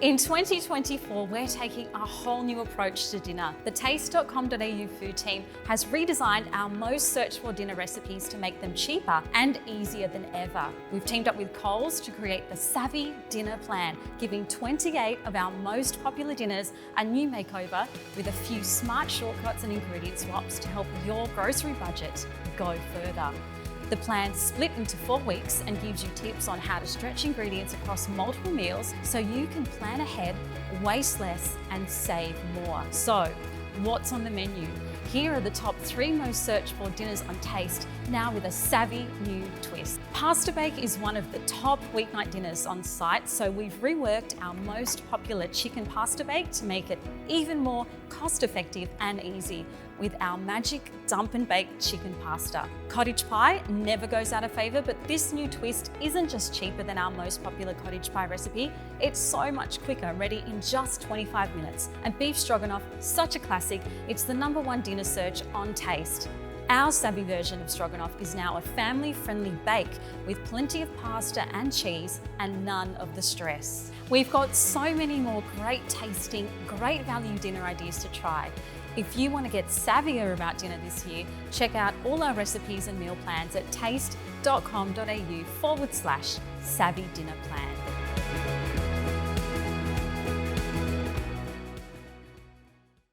In 2024, we're taking a whole new approach to dinner. The taste.com.au food team has redesigned our most searched for dinner recipes to make them cheaper and easier than ever. We've teamed up with Coles to create the Savvy Dinner Plan, giving 28 of our most popular dinners a new makeover with a few smart shortcuts and ingredient swaps to help your grocery budget go further. The plan's split into 4 weeks and gives you tips on how to stretch ingredients across multiple meals so you can plan ahead, waste less and save more. So, what's on the menu? Here are the top 3 most searched for dinners on Taste, now with a savvy new twist. Pasta bake is one of the top weeknight dinners on site, so we've reworked our most popular chicken pasta bake to make it even more cost-effective and easy with our magic dump and bake chicken pasta. Cottage pie never goes out of favour, but this new twist isn't just cheaper than our most popular cottage pie recipe, it's so much quicker, ready in just 25 minutes. And beef stroganoff, such a classic, it's the #1 dinner search on Taste. Our savvy version of stroganoff is now a family-friendly bake with plenty of pasta and cheese and none of the stress. We've got so many more great tasting, great value dinner ideas to try. If you want to get savvier about dinner this year, check out all our recipes and meal plans at taste.com.au/savvy dinner plan.